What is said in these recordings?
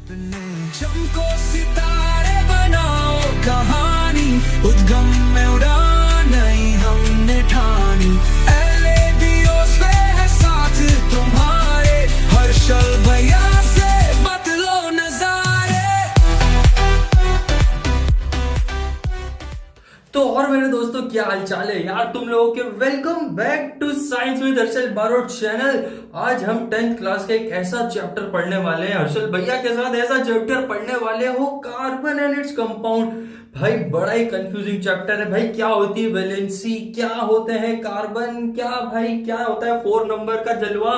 चमको सितारे बनाओ कहानी उद्गम में उड़ान नहीं हमने ठानी एलएबीओ से है साथ तुम्हारे हर्षल भैया से बदलो नजारे। तो और मेरे दोस्तों क्या हाल चाल है यार तुम लोगों के। Welcome back to science with Harshal Barot channel. आज हम 10th क्लास का एक ऐसा चैप्टर पढ़ने वाले हैं हर्षल भैया के साथ। ऐसा चैप्टर पढ़ने वाले हो कार्बन एंड इट्स कंपाउंड। भाई बड़ा ही कंफ्यूजिंग चैप्टर है भाई। क्या होती है वैलेंसी, क्या होते हैं कार्बन, क्या भाई क्या होता है 4 नंबर का जलवा,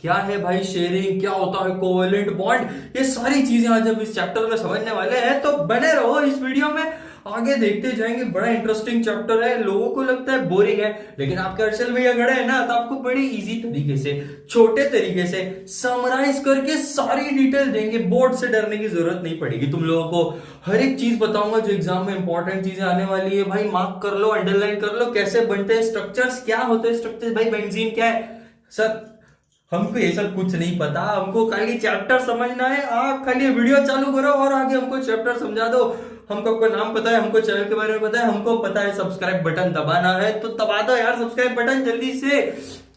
क्या है भाई शेयरिंग, क्या होता है कोवेलेंट बॉन्ड। ये सारी चीजें आज हम इस चैप्टर में समझने वाले हैं। तो बने रहो इस वीडियो में, आगे देखते जाएंगे। बड़ा इंटरेस्टिंग चैप्टर है। लोगों को लगता है बोरिंग है, लेकिन आपके हर्षल भैया खड़े हैं ना, तो आपको बड़ी इजी तरीके से, छोटे तरीके से समराइज करके सारी डिटेल देंगे। बोर्ड से डरने की जरूरत नहीं पड़ेगी तुम लोगों को। हर एक चीज बताऊंगा जो एग्जाम में इंपॉर्टेंट चीजें आने वाली है। भाई मार्क कर लो, अंडरलाइन कर लो। कैसे बनते हैं स्ट्रक्चर्स, क्या होते हैं स्ट्रक्चर्स, भाई बेंजीन क्या है। सर हमको ये सब कुछ नहीं पता, हमको खाली चैप्टर समझना है। आप खाली वीडियो चालू करो और आगे हमको चैप्टर समझा दो। हमको आपका नाम पता है, हमको चैनल के बारे में पता है, हमको पता है सब्सक्राइब बटन दबाना है, तो दबा दो यार सब्सक्राइब बटन जल्दी से।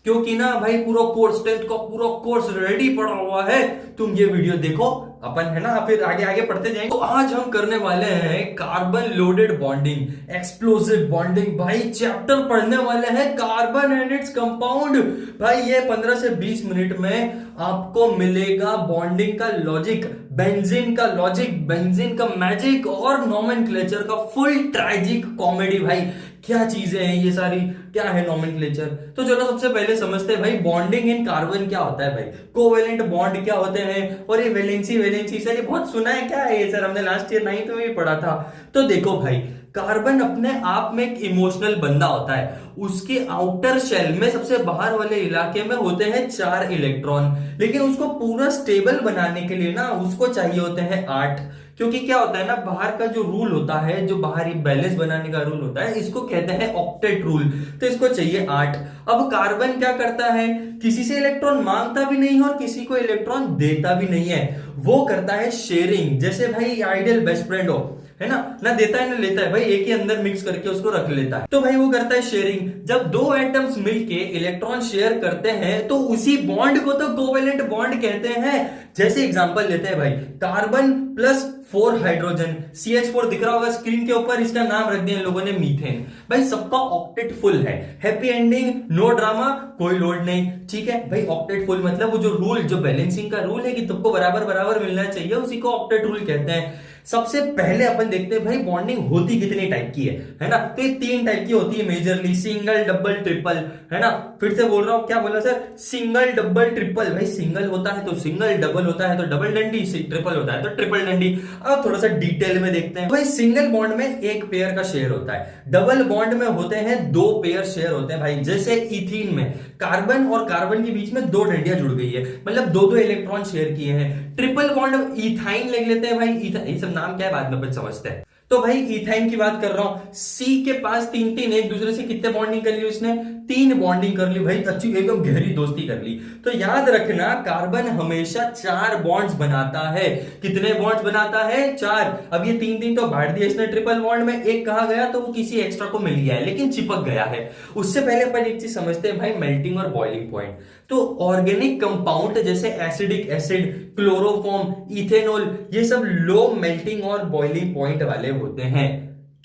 क्योंकि ना भाई पूरा कोर्स 10th का पूरा कोर्स रेडी पड़ा हुआ है। तुम ये वीडियो देखो, अपन है ना फिर आगे आगे पढ़ते जाएंगे। तो आज हम करने वाले हैं carbon loaded bonding, explosive bonding. भाई चैप्टर पढ़ने वाले हैं कार्बन एंड इट्स कंपाउंड। भाई ये 15 से 20 मिनट में आपको मिलेगा बॉन्डिंग का लॉजिक, बेंजीन का लॉजिक, बेंजीन का मैजिक और नोमेनक्लेचर का फुल ट्रेजिक कॉमेडी। भाई क्या चीजें हैं ये सारी, क्या है नोमेनक्लेचर। तो चलो सबसे पहले समझते हैं भाई बॉन्डिंग इन कार्बन क्या होता है। भाई कोवेलेंट बॉन्ड क्या होते हैं, और ये वैलेंसी सर ये बहुत सुना है, क्या है ये सर, हमने लास्ट ईयर 9th में भी पढ़ा था। तो देखो भाई कार्बन अपने आप में एक इमोशनल बंदा होता है। उसके आउटर शेल में सबसे बाहर वाले इलाके में होते हैं 4 इलेक्ट्रॉन, लेकिन उसको पूरा स्टेबल बनाने के लिए ना उसको चाहिए होते हैं 8। क्योंकि क्या होता है ना, बाहर का जो रूल होता है, जो बाहरी बैलेंस बनाने का रूल होता है, इसको कहते हैं ऑक्टेट रूल। तो इसको चाहिए 8। अब कार्बन क्या करता है, किसी से इलेक्ट्रॉन मांगता भी नहीं है और किसी को इलेक्ट्रॉन देता भी नहीं है। वो करता है शेयरिंग। जैसे भाई आइडियल बेस्ट फ्रेंड हो, है ना देता है ना लेता है, भाई एक ही अंदर मिक्स करके उसको रख लेता है। तो भाई वो करता है शेयरिंग। जब 2 एटम्स मिलके इलेक्ट्रॉन शेयर करते हैं तो उसी बॉन्ड को तो कोवेलेंट बॉन्ड कहते हैं। जैसे एग्जांपल लेते हैं भाई, कार्बन प्लस 4 हाइड्रोजन, CH4 दिख रहा होगा स्क्रीन के ऊपर, इसका नाम रख दिया लोगों ने मीथेन। भाई सबका ऑक्टेट फुल है, हैप्पी एंडिंग, नो ड्रामा, कोई लोड नहीं, ठीक है भाई। ऑक्टेट फुल मतलब वो जो रूल, जो बैलेंसिंग का रूल है कि तुमको बराबर बराबर मिलना चाहिए, उसी को ऑक्टेट रूल कहते हैं। सबसे पहले अपन देखते हैं भाई बॉन्डिंग होती कितनी टाइप की है ना। तो ये 3 टाइप की होती है मेजरली, सिंगल डबल ट्रिपल, है ना। फिर से बोल रहा हूं, क्या बोला सर, सिंगल डबल ट्रिपल। भाई सिंगल होता है तो सिंगल, डबल होता है तो डबल डंडी, ट्रिपल होता है तो ट्रिपल डंडी। अब थोड़ा सा डिटेल में देखते हैं। भाई सिंगल बॉन्ड में 1 पेयर का शेयर होता है, डबल बॉन्ड में होते हैं 2 पेयर शेयर होते हैं। भाई जैसे इथीन में कार्बन और कार्बन के बीच में 2 डंडियां जुड़ गई है, मतलब 2-2 इलेक्ट्रॉन शेयर किए हैं। ट्रिपल बॉन्ड इथाइन लिख लेते हैं भाई, ये सब नाम क्या है बाद में अपन समझते हैं। तो भाई इथाइन की बात कर रहा हूं, सी के पास 3 एक दूसरे से कितने बॉन्डिंग कर ली उसने, 3 बॉन्डिंग कर ली भाई, अच्छी एकदम गहरी दोस्ती कर ली। तो याद रखना कार्बन हमेशा 4 बॉन्ड्स बनाता है। कितने बॉन्ड्स बनाता है, 4। अब ये 3 तो बांट दिया इसने ट्रिपल बॉन्ड में, एक कहा गया तो वो किसी एक्स्ट्रा को मिल गया है, लेकिन चिपक गया है। उससे पहले अपन एक चीज समझते हैं भाई, मेल्टिंग और बॉइलिंग पॉइंट। तो ऑर्गेनिक कंपाउंड जैसे एसिडिक एसिड, क्लोरोफॉर्म, इथेनॉल, ये सब लो मेल्टिंग और बॉइलिंग पॉइंट वाले होते हैं।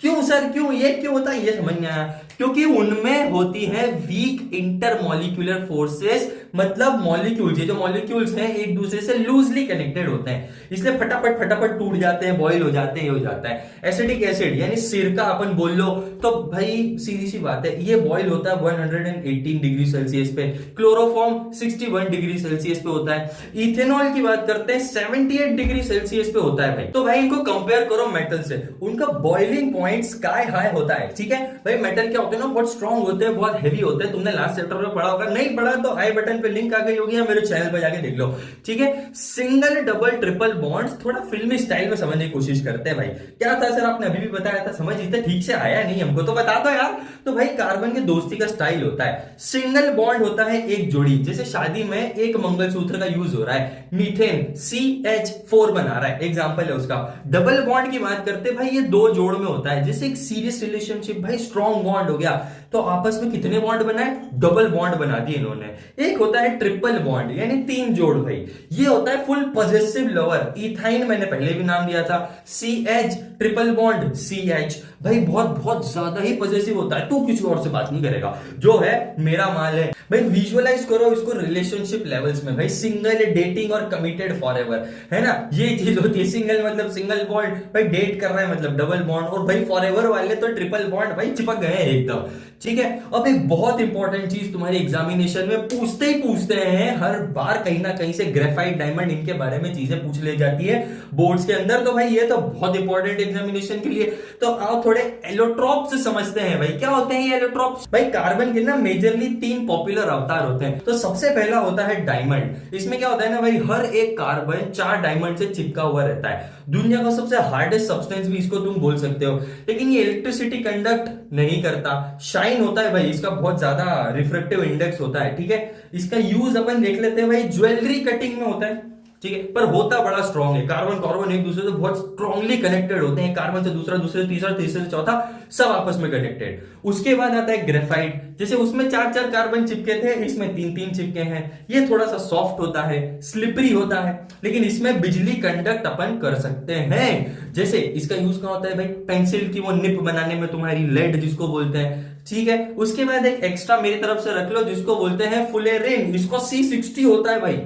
क्यों सर, क्यों ये क्यों होता है, ये समझ में आया। क्योंकि उनमें होती है वीक इंटरमॉलिक्यूलर फोर्सेस, मतलब मॉलिक्यूल्स, ये जो मॉलिक्यूल्स हैं एक दूसरे से लूजली कनेक्टेड होते हैं, इसलिए फटाफट फटाफट टूट जाते हैं, बॉयल हो जाते हैं, ये हो जाता है। एसिडिक एसिड यानी सिरका अपन बोल लो, तो भाई सीधी सी बात है, ये बॉयल होता है 118 डिग्री सेल्सियस पे। क्लोरोफॉर्म 61 डिग्री सेल्सियस पे होता है। इथेनॉल की बात करते हैं 78 डिग्री सेल्सियस पे होता है भाई। तो भाई इनको कंपेयर करो मेटल से, उनका बॉइलिंग पॉइंट स्काई हाई होता है, ठीक है भाई। मेटल क्या होते हैं ना, बहुत स्ट्रॉन्ग होते हैं, बहुत हेवी होते हैं। तुमने लास्ट चैप्टर में पढ़ा होगा, नहीं पढ़ा तो आई बटन पे लिंक आ गई होगी या मेरे चैनल पे जाके देख लो, ठीक है। सिंगल डबल ट्रिपल बॉन्ड्स थोड़ा फिल्मी स्टाइल में समझने की कोशिश करते हैं भाई। क्या था सर, आपने अभी भी बताया था, समझ इतना ठीक से आया नहीं हमको, तो बता दो यार। तो भाई कार्बन के दोस्ती का स्टाइल होता है, सिंगल बॉन्ड होता है एक जोड़ी, जैसे शादी में एक मंगलसूत्र का यूज हो रहा है, मीथेन CH4 बना रहा है, एग्जांपल है उसका। डबल बॉन्ड की बात करते हैं भाई, ये दो जोड़ में होता है, जैसे एक सीरियस रिलेशनशिप भाई, स्ट्रॉन्ग बॉन्ड हो गया, तो आपस में कितने बॉन्ड बनाए, डबल बॉन्ड बना दिए इन्होंने। एक होता है ट्रिपल बॉन्ड, यानी 3 जोड़ भाई, ये होता है फुल पॉजेसिव लवर। इथाइन मैंने पहले भी नाम दिया था, CH ट्रिपल बॉन्ड CH भाई, बहुत बहुत ज्यादा ही पॉजेसिव होता है, तू किसी और से बात नहीं करेगा, जो है मेरा माल है भाई। विजुअलाइज करो इसको रिलेशनशिप लेवल्स में भाई, सिंगल डेटिंग और कमिटेड फॉरएवर, है ना, ये चीज होती है। सिंगल मतलब सिंगल बॉन्ड भाई, डेट कर रहा है मतलब डबल बॉन्ड, और भाई फॉरएवर वाले तो ट्रिपल बॉन्ड भाई, चिपक गए हैं एकदम, ठीक है। अब एक बहुत इंपॉर्टेंट चीज तुम्हारे एग्जामिनेशन में पूछते ही पूछते हैं, हर बार कहीं ना कहीं से ग्रेफाइट डायमंड इनके बारे में चीजें पूछ ले जाती है बोर्ड्स के अंदर, तो भाई ये तो बहुत इंपॉर्टेंट एग्जामिनेशन के लिए। तो आओ थोड़े एलोट्रॉप्स समझते हैं भाई, क्या होते हैं ये एलोट्रॉप्स। भाई कार्बन के ना मेजरली 3 पॉपुलर अवतार होते हैं। तो सबसे पहला होता है डायमंड। इसमें क्या होता है ना भाई, हर एक कार्बन 4 डायमंड से चिपका हुआ रहता है। दुनिया का सबसे हार्डेस्ट सब्सटेंस भी इसको तुम बोल सकते हो, लेकिन ये इलेक्ट्रिसिटी कंडक्ट नहीं करता। शाइन होता है भाई, इसका बहुत ज्यादा रिफ्रेक्टिव इंडेक्स होता है, ठीक है। इसका यूज अपन देख लेते हैं भाई, ज्वेलरी कटिंग में होता है, ठीक है, पर होता बड़ा स्ट्रॉन्ग है। कार्बन कार्बन एक दूसरे से बहुत स्ट्रांगली कनेक्टेड होते हैं, कार्बन से दूसरा, दूसरे तीसरा, तीसरे से चौथा, सब आपस में कनेक्टेड। उसके बाद आता है ग्रेफाइट, जैसे उसमें 4-4 कार्बन चिपके थे, इसमें 3-3 चिपके हैं। ये थोड़ा सा सॉफ्ट होता है, स्लिपरी होता है, लेकिन इसमें बिजली कंडक्ट अपन कर सकते हैं। जैसे इसका यूज कहां होता है भाई, पेंसिल की वो निप बनाने में, तुम्हारी लेड जिसको बोलते हैं, ठीक है। उसके बाद एक एक्स्ट्रा मेरी तरफ से रख लो, जिसको बोलते हैं फुलेरिन, इसको C60 होता है भाई।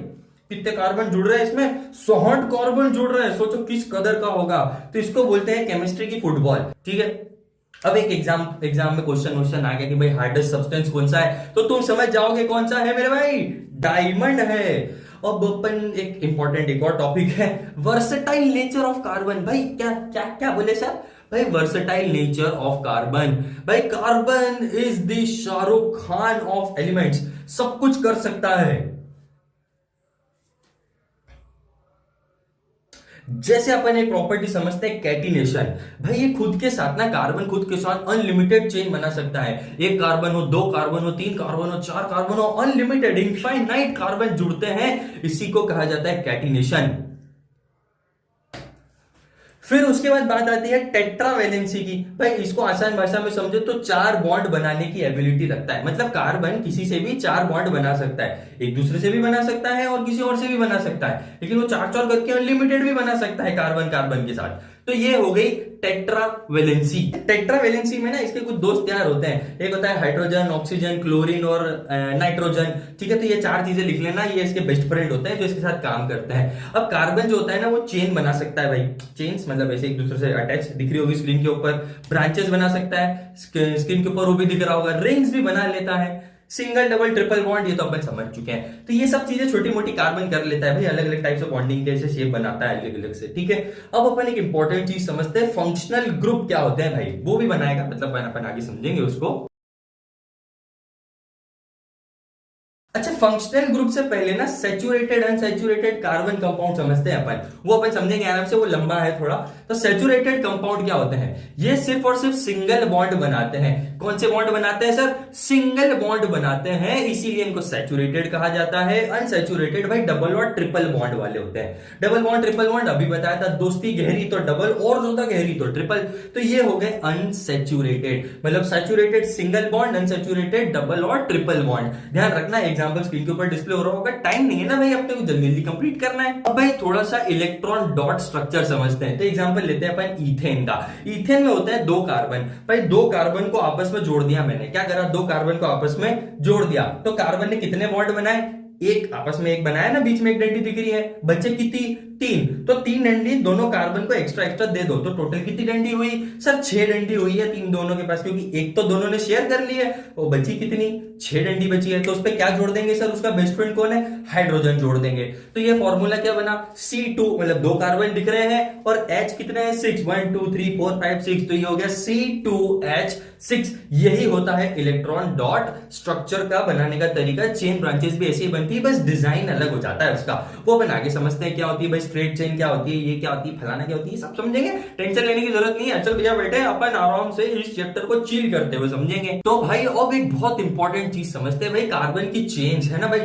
कितने कार्बन जुड़ रहे हैं इसमें, 60 कार्बन जुड़ रहे हैं, सोचो किस कदर का होगा। तो इसको बोलते हैं केमिस्ट्री की फुटबॉल, ठीक है। अब एक एग्जाम में क्वेश्चन आ गया कि भाई हार्डेस्ट सब्सटेंस कौन सा है, तो तुम समझ जाओगे कौन सा है मेरे भाई, डायमंड है। अब अपन एक इंपॉर्टेंट एक और टॉपिक है, वर्सेटाइल नेचर ऑफ कार्बन। भाई क्या क्या क्या बोले सर, भाई वर्सेटाइल नेचर ऑफ कार्बन। भाई carbon is the Shahrukh Khan of elements, सब कुछ कर सकता है। जैसे अपन एक प्रॉपर्टी समझते हैं कैटिनेशन, भाई ये खुद के साथ ना, कार्बन खुद के साथ अनलिमिटेड चेन बना सकता है। एक कार्बन हो, 2 कार्बन हो, 3 कार्बन हो, 4 कार्बन हो, अनलिमिटेड इनफाइनाइट कार्बन जुड़ते हैं, इसी को कहा जाता है कैटिनेशन। फिर उसके बाद बात आती है टेट्रावेलेंसी की। भाई इसको आसान भाषा में समझे तो 4 बॉन्ड बनाने की एबिलिटी रखता है, मतलब कार्बन किसी से भी 4 बॉन्ड बना सकता है, एक दूसरे से भी बना सकता है और किसी और से भी बना सकता है, लेकिन वो 4-4 करके अनलिमिटेड भी बना सकता है कार्बन कार्बन के साथ। तो ये हो गई टेट्रावेलेंसी। टेट्रावेलेंसी में ना इसके कुछ दोस्त यार होते हैं, एक होता है हाइड्रोजन, ऑक्सीजन, क्लोरीन और नाइट्रोजन, ठीक है। तो ये 4 चीजें लिख लेना, ये इसके बेस्ट फ्रेंड होते हैं जो इसके साथ काम करते हैं। अब कार्बन जो होता है ना, वो चेन बना सकता है भाई, चेन्स मतलब ऐसे एक दूसरे से अटैच, दिख रही होगी स्क्रीन के ऊपर, ब्रांचेस बना सकता है, स्क्रीन के ऊपर वो भी दिख रहा होगा, रिंग्स भी बना लेता है, सिंगल डबल ट्रिपल बॉन्ड, ये तो अपन समझ चुके हैं। तो ये सब चीजें छोटी मोटी कार्बन कर लेता है भाई, अलग अलग टाइप्स ऑफ बॉन्डिंग के ऐसे शेप बनाता है अलग अलग से, ठीक है। अब अपन एक इंपॉर्टेंट चीज समझते हैं, फंक्शनल ग्रुप क्या होते हैं भाई, वो भी बनाएगा, मतलब अपन आगे समझेंगे उसको। अच्छा, फंक्शनल ग्रुप से पहले ना सैचुरेटेड अनसैचुरेटेड कार्बन कंपाउंड समझते हैं अपन, वो अपन समझेंगे आराम से, वो लंबा है थोड़ा। तो सैचुरेटेड कंपाउंड क्या होते हैं, ये सिर्फ और सिर्फ सिंगल बॉन्ड बनाते हैं। कौन से बॉन्ड बनाते हैं सर, सिंगल बॉन्ड बनाते हैं, इसीलिए इनको सैचुरेटेड कहा जाता है। अनसैचुरेटेड भाई डबल और ट्रिपल बॉन्ड वाले होते हैं। डबल बॉन्ड ट्रिपल बॉन्ड अभी बताया था, दोस्ती गहरी तो डबल और ज्यादा गहरी तो ट्रिपल, तो ये हो गए अनसैचुरेटेड। मतलब saturated single bond, unsaturated double और ट्रिपल बॉन्ड। ध्यान रखना, एग्जांपल स्क्रीन के ऊपर डिस्प्ले हो रहा होगा, टाइम नहीं है ना भाई, अपने को जल्दी जल्दी कंप्लीट करना है। अब भाई थोड़ा सा इलेक्ट्रॉन डॉट स्ट्रक्चर समझते हैं। तो एग्जांपल लेते हैं अपन ईथेन का। ईथेन में होता है 2 कार्बन, भाई 2 कार्बन को आपस में जोड़ दिया मैंने, क्या करा, 2 कार्बन को आपस में जोड़ दिया, तो कार्बन ने कितने बॉन्ड बनाए, एक आपस में एक बनाया ना, बीच में एक डंडी दिख रही है, बच्चे कितनी 3, तो 3 डंडी दोनों कार्बन को एक्स्ट्रा एक्स्ट्रा दे दो, तो टोटल कितनी डंडी हुई सर, 6 डंडी हुई है 3 दोनों के पास, क्योंकि एक तो दोनों ने शेयर कर ली है, वो बची कितनी 6 डंडी बची है, तो उस पर क्या जोड़ देंगे सर? उसका बेस्ट फ्रेंड कौन है? हाइड्रोजन जोड़ देंगे। तो ये फॉर्मूला क्या बना? C2, मतलब 2 कार्बन दिख रहे हैं और H कितने हैं? 6, 1 2 3 4 5 6, तो ये हो गया C2H6। यही होता है इलेक्ट्रॉन डॉट स्ट्रक्चर का बनाने का तरीका। चेन ब्रांचेस भी ऐसी ही बनती है, बस डिजाइन अलग हो जाता है उसका। वो अपन आगे समझते हैं क्या होती है भाई, स्ट्रेट चेन क्या होती है, ये क्या होती है, फलाना क्या होती है, सब समझेंगे। टेंशन लेने की जरूरत नहीं है। चल भैया बैठे, अपन आराम से इस चैप्टर को चिल करते हुए समझेंगे। तो भाई अब एक बहुत इंपॉर्टेंट चीज समझते हैं भाई, कार्बन की चेन्स है ना भाई,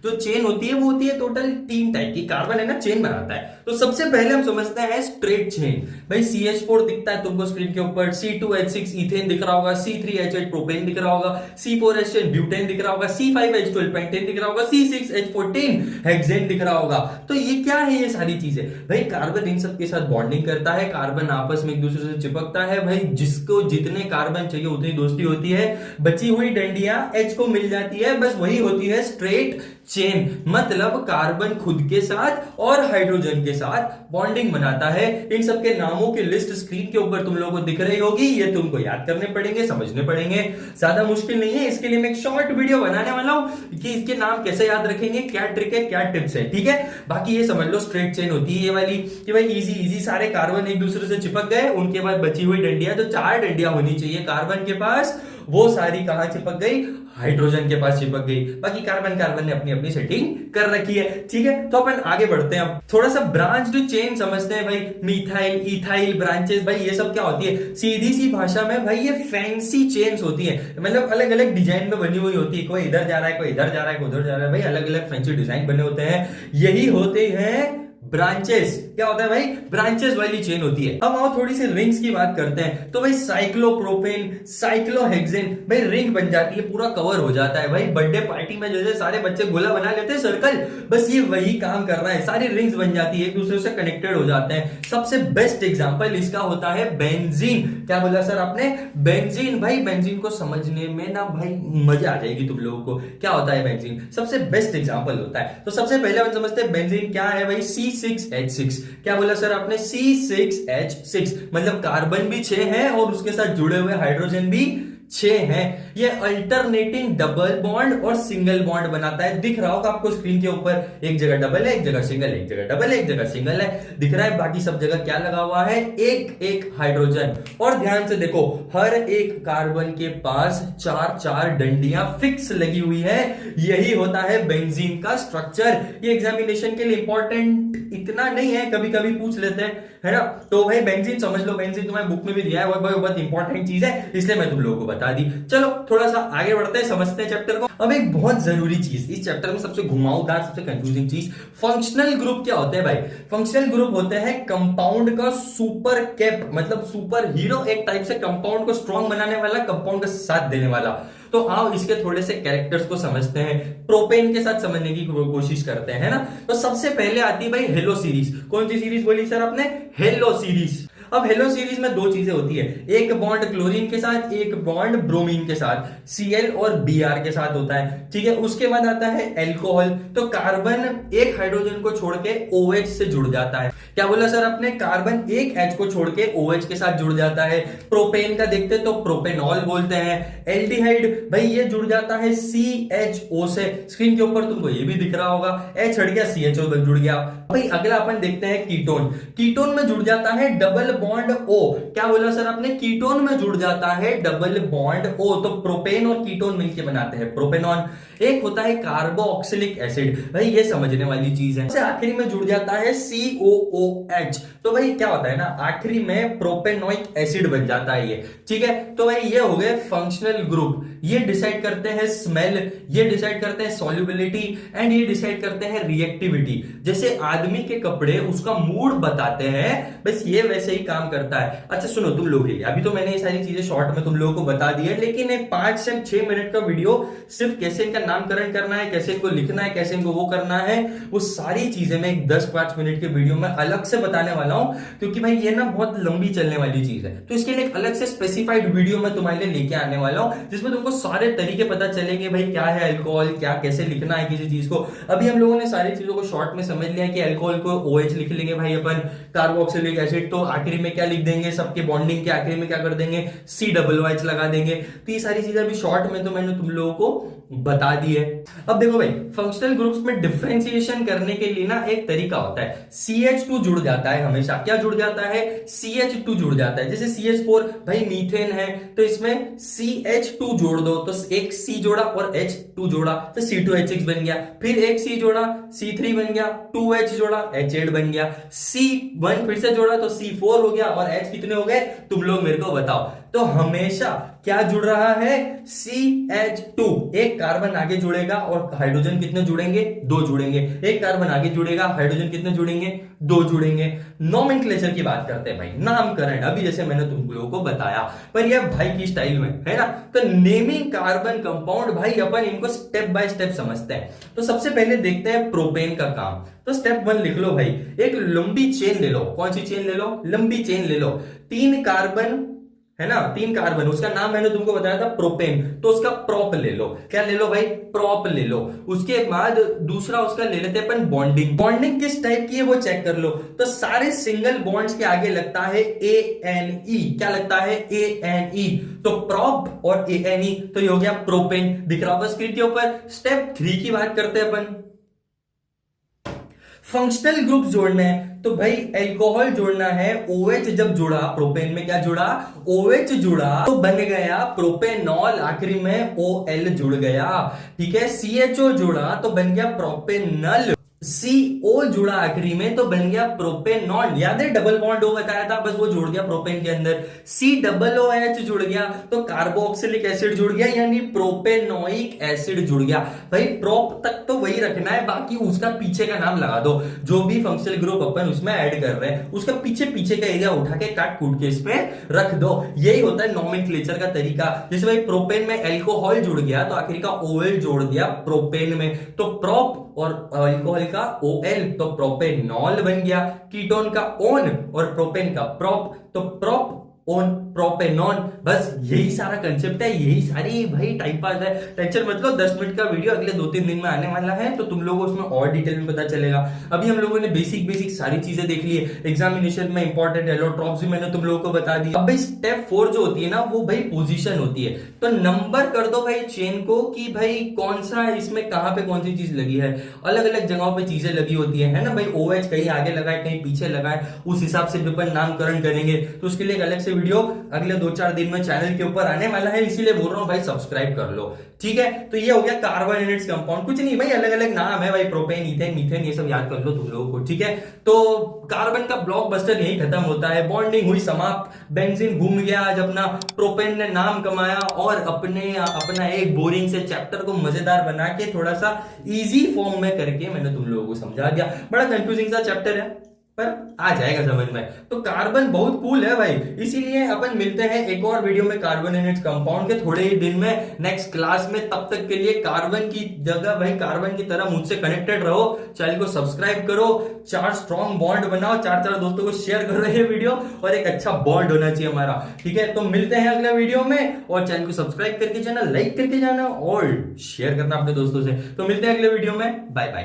जो चेन होती है वो होती है टोटल 3 टाइप की। कार्बन है ना चेन बनाता है। तो सबसे पहले हम समझते हैं स्ट्रेट चेन। भाई CH4 दिखता है तुमको स्क्रीन के ऊपर, C2H6 इथेन दिख रहा होगा, C3H8 प्रोपेन दिख रहा होगा, C4H10 ब्यूटेन दिख रहा होगा, C5H12 पेंटेन दिख रहा होगा, C6H14 हेक्सेन दिख रहा होगा। तो ये क्या है? ये सारी चीजें भाई, कार्बन इन सब के साथ बॉन्डिंग करता है, कार्बन आपस में एक दूसरे से चिपकता है। भाई जिसको जितने कार्बन चाहिए उतनी दोस्ती होती है, बची हुई डंडियां H को मिल जाती है, बस वही होती है स्ट्रेट चेन। मतलब कार्बन खुद के साथ और हाइड्रोजन के साथ बॉन्डिंग बनाता है। इन सब के नामों की लिस्ट स्क्रीन के ऊपर तुम लोगों को दिख रही होगी, ये तुमको याद करने पड़ेंगे, समझने पड़ेंगे। ज्यादा मुश्किल नहीं है। इसके लिए मैं एक शॉर्ट वीडियो बनाने वाला हूं कि इसके नाम कैसे याद रखेंगे, क्या ट्रिक है, क्या टिप्स है, ठीक है। बाकी ये समझ लो स्ट्रेट चेन होती है ये वाली कि भाई इजी इजी सारे कार्बन एक दूसरे से चिपक गए, उनके बाद बची हुई डंडियां, जो 4 डंडियां होनी चाहिए कार्बन के पास, वो सारी कहां चिपक गई? हाइड्रोजन के पास चिपक गई। बाकी कार्बन ने अपनी अपनी सेटिंग कर रखी है, ठीक है। तो अपन आगे बढ़ते हैं। अब थोड़ा सा ब्रांच्ड चेन समझते हैं भाई। मिथाइल, इथाइल ब्रांचेस, भाई ये सब क्या होती है? सीधी सी भाषा में भाई ये फैंसी चेन्स होती है, मतलब अलग अलग डिजाइन में बनी हुई होती है। कोई इधर जा रहा है, कोई इधर जा रहा है, कोई उधर जा रहा है, भाई अलग अलग फैंसी डिजाइन बने होते हैं। यही होते हैं ब्रांचेस। क्या होता है भाई? ब्रांचेस वाली चेन होती है। अब आओ थोड़ी सी रिंग्स की बात करते हैं। तो भाई साइक्लोप्रोपेन, साइक्लोहेक्सेन, भाई रिंग बन जाती है, पूरा कवर हो जाता है। भाई बर्थडे पार्टी में जैसे सारे बच्चे गोला बना लेते हैं सर्कल, बस ये वही काम कर रहा है। सारी रिंग्स बन जाती है, एक दूसरे से कनेक्टेड हो जाते हैं। सबसे बेस्ट एग्जांपल इसका होता है बेंजीन। क्या बोला सर आपने? बेंजीन। भाई बेंजीन को समझने में ना भाई मजा आ जाएगी तुम लोगों को। क्या होता है बेंजीन? सबसे बेस्ट एग्जांपल होता है। तो सबसे पहले हम समझते हैं बेंजीन क्या है भाई। C6H6। क्या बोला सर आपने? C6H6, मतलब कार्बन भी 6 है और उसके साथ जुड़े हुए हाइड्रोजन भी 6 हैं। ये अल्टरनेटिंग डबल बॉन्ड और सिंगल बॉन्ड बनाता है। दिख रहा होगा आपको स्क्रीन के ऊपर, एक जगह डबल है, एक जगह सिंगल है, एक जगह डबल है, एक जगह सिंगल है, दिख रहा है। बाकी सब जगह क्या लगा हुआ है? एक एक हाइड्रोजन। और ध्यान से देखो, हर एक कार्बन के पास 4 डंडियां फिक्स लगी हुई है। यही होता है बेंजीन का स्ट्रक्चर। ये एग्जामिनेशन के लिए इंपॉर्टेंट इतना नहीं है, कभी कभी पूछ लेते हैं, है ना। तो भाई बेंजीन समझ लो, बेंजीन तुम्हारे बुक में भी दिया है, वो बहुत इंपॉर्टेंट चीज है, इसलिए मैं तुम लोगों को बता दी। चलो थोड़ा सा आगे बढ़ते हैं, समझते हैं चैप्टर को। अब एक बहुत जरूरी चीज इस चैप्टर में, सबसे घुमावदार, सबसे कंफ्यूजिंग चीज, फंक्शनल ग्रुप क्या होते हैं भाई? फंक्शनल ग्रुप होते हैं कंपाउंड का सुपर कैप, मतलब सुपर हीरो, एक टाइप से कंपाउंड को स्ट्रॉन्ग बनाने वाला, कंपाउंड का साथ देने वाला। तो आओ इसके थोड़े से कैरेक्टर्स को समझते हैं, प्रोपेन के साथ समझने की कोशिश करते हैं, है ना। तो सबसे पहले आती है भाई हेलो सीरीज। कौन सी सीरीज बोली सर आपने? Hello series. अब हेलो सीरीज में 2 चीजें होती है, एक बॉन्ड क्लोरीन के साथ, एक बॉन्ड ब्रोमीन के साथ, Cl और Br के साथ होता है, ठीक है। उसके बाद आता है एल्कोहल। तो कार्बन एक हाइड्रोजन को छोड़ के OH से जुड़ जाता है। क्या बोला सर आपने? कार्बन एक H को छोड़ के OH के साथ जुड़ जाता है। प्रोपेन का देखते तो प्रोपेनॉल बोलते हैं। एल्डिहाइड, भाई ये जुड़ जाता है CHO से। स्क्रीन के ऊपर तुमको ये भी दिख रहा होगा, H हट गया, CHO जुड़ गया। भाई अगला अपन देखते हैं कीटोन। कीटोन में जुड़ जाता है डबल बॉन्ड O। क्या बोला सर आपने? कीटोन में जुड़ जाता है डबल बॉन्ड O। तो प्रोपेन और कीटोन मिलकर बनाते हैं प्रोपेनॉन। एक होता है कार्बोक्सिलिक एसिड, भाई ये समझने वाली चीज है। आखिरी में जुड़ जाता है COOH। तो भाई क्या होता है ना, आखिरी में प्रोपेनोइक एसिड बन जाता है ये, ठीक है। तो भाई ये हो गए फंक्शनल ग्रुप। ये डिसाइड करते हैं स्मेल, ये डिसाइड करते हैं सॉल्युबिलिटी, एंड ये डिसाइड करते हैं रिएक्टिविटी। जैसे आदमी के कपड़े उसका मूड बताते हैं, बस ये वैसे ही काम करता है। अच्छा सुनो तुम लोग, अभी तो मैंने ये सारी चीजें शॉर्ट में तुम लोगों को बता दी है, लेकिन एक 5 से 6 मिनट का वीडियो सिर्फ कैसे इनका नामकरण करना है, कैसे इनको लिखना है, कैसे इनको वो करना है, वो सारी चीजें मैं एक 10-5 मिनट के वीडियो में अलग से बताने वाला हूं, क्योंकि भाई ये ना बहुत लंबी चलने वाली चीज है। तो इसके लिए एक अलग से स्पेसिफाइड वीडियो मैं तुम्हारे लिए लेके आने वाला हूं, जिसमें तुमको सारे तरीके पता चलेंगे, भाई क्या है अल्कोहल, क्या कैसे लिखना है किसी चीज को। अभी हम लोगों ने सारी चीजों को शॉर्ट में समझ लिया कि अल्कोहल को OH लिख लेंगे भाई अपन, कार्बोक्सिलिक एसिड तो आखिरी आखिरी में क्या लिख देंगे, सबके बॉन्डिंग के आखिरी में क्या कर देंगे, COOH लगा देंगे। तो ये सारी चीजें अभी शॉर्ट में तो मैंने तुम लोगों को बता दी है। अब देखो भाई, फंक्शनल ग्रुप्स में डिफरेंशिएशन करने के लिए ना एक तरीका होता है, CH2 जुड़ जाता है हमेशा। क्या जुड़ जाता है, CH2 जुड़ जाता है। जैसे CH4 भाई मीथेन है, तो इसमें CH2 जोड़ दो, तो एक C जोड़ा और H2 जोड़ा तो C2H6 बन गया। फिर एक C जोड़ा, C3 बन गया, 2H जोड़ा, H8 बन गया। C1 फिर से जोड़ा तो C4 हो गया, और H कितने हो गए तुम लोग मेरे को बताओ। तो हमेशा क्या जुड़ रहा है, CH2। एक कार्बन आगे जुड़ेगा और हाइड्रोजन कितने जुड़ेंगे, 2 जुड़ेंगे। एक कार्बन आगे जुड़ेगा, हाइड्रोजन कितने जुड़ेंगे, 2 जुड़ेंगे। नोमेनक्लेचर की बात करते हैं भाई, नामकरण, अभी जैसे मैंने तुम लोगों को बताया, पर यह भाई की स्टाइल में है ना। तो नेमिंग कार्बन कंपाउंड भाई अपन इनको स्टेप बाय स्टेप समझते हैं। तो सबसे पहले देखते हैं प्रोपेन का काम। तो स्टेप 1 लिख लो भाई, एक लंबी चेन ले लो। कौन सी चेन ले लो, लंबी चेन ले लो। 3 कार्बन है ना, 3 कार्बन, उसका नाम मैंने तुमको बताया था प्रोपेन, तो उसका प्रोप ले लो। क्या ले लो भाई, प्रोप ले लो। उसके बाद दूसरा उसका ले लेते हैं अपन बॉन्डिंग। बॉन्डिंग किस टाइप की है वो चेक कर लो। तो सारे सिंगल बॉन्ड्स के आगे लगता है ANE। क्या लगता है, ANE। तो प्रोप और ANE, तो ये हो गया प्रोपेन। दिख रहा होगा स्क्रीन के ऊपर। स्टेप 3 की बात करते हैं अपन, फंक्शनल ग्रुप जोड़ने हैं। तो भाई एल्कोहल जोड़ना है, OH जब जुड़ा, प्रोपेन में क्या जुड़ा, OH जुड़ा, तो बन गया प्रोपेनॉल, आखिरी में OL जुड़ गया। ठीक है, CHO जुड़ा तो बन गया प्रोपेनल, CO जुड़ा आखिरी में तो बन गया प्रोपेनॉन। याद है डबल बॉन्ड O बताया था, बस वो जुड़ गया प्रोपेन के अंदर। COOH जुड़ गया तो कार्बोक्सिलिक एसिड जुड़ गया, यानी प्रोपेनोइक एसिड जुड़ गया। भाई प्रोप तक तो वही रखना है, बाकी उसका पीछे का नाम लगा दो। जो भी फंक्शनल ग्रुप अपन उसमें ऐड कर रहे हैं, उसका पीछे पीछे का एरिया उठा के काट कूट के इसमें रख दो। यही होता है नोमेनक्लेचर का तरीका। जैसे भाई प्रोपेन में एल्कोहल जुड़ गया तो आखिर का OL जोड़ दिया प्रोपेन में, तो प्रोप और अल्कोहल का OL, तो प्रोपेनॉल बन गया। कीटोन का ओन और प्रोपेन का प्रोप, तो प्रोप ओन प्रोपेनॉन। बस यही सारा कंसेप्ट है, यही सारी भाई टाइम पास है। टेंशन मतलब 10 मिनट का वीडियो अगले 2-3 दिन में आने वाला है, तो तुम लोगों को उसमें और डिटेल में पता चलेगा। अभी हम लोगों ने बेसिक सारी चीजें देख ली है। एग्जामिनेशन में इंपॉर्टेंट एलोट्रॉप्स भी मैंने तुम लोगों को बता दी। अब भाई स्टेप 4 जो होती है ना, वो भाई पोजीशन होती है। तो नंबर कर दो भाई चेन को कि भाई कौन सा इसमें कहां पे कौन सी चीज लगी है। अलग अलग जगहों पे चीजें लगी होती है ना भाई। OH कहीं आगे लगाए कहीं पीछे लगाए, उस हिसाब से भी अपन नामकरण करेंगे। तो उसके लिए एक अलग से वीडियो अगले 2-4 दिन में चैनल के ऊपर आने वाला है, इसीलिए बोल रहा हूं भाई सब्सक्राइब कर लो। ठीक है, तो ये हो गया कार्बन एंड इट्स कंपाउंड। कुछ नहीं भाई, अलग अलग नाम है भाई, प्रोपेन, इथेन, मीथेन, ये सब याद कर लो तुम लोगों को। ठीक है, तो कार्बन का ब्लॉकबस्टर यही खत्म होता है। बॉन्डिंग हुई समाप्त, बेंजीन घूम गया, आज अपना प्रोपेन ने नाम कमाया और अपना एक बोरिंग से चैप्टर को मजेदार बना के थोड़ा सा इजी फॉर्म में करके मैंने तुम लोगों को समझा दिया। बड़ा कंफ्यूजिंग सा चैप्टर है, पर आ जाएगा समझ में। तो कार्बन बहुत कूल है भाई, इसीलिए अपन मिलते हैं एक और वीडियो में कार्बन एंड इट्स कंपाउंड के थोड़े ही दिन में नेक्स्ट क्लास में। तब तक के लिए कार्बन की जगह भाई कार्बन की तरह मुझसे कनेक्टेड रहो, चैनल को सब्सक्राइब करो, 4 स्ट्रॉन्ग बॉन्ड बनाओ, 4 दोस्तों को शेयर करो ये वीडियो, और एक अच्छा बॉन्ड होना चाहिए हमारा। ठीक है, तो मिलते हैं अगले वीडियो में, और चैनल को सब्सक्राइब करके जाना, लाइक करके जाना और शेयर करना अपने दोस्तों से। तो मिलते हैं अगले वीडियो में, बाय बाय।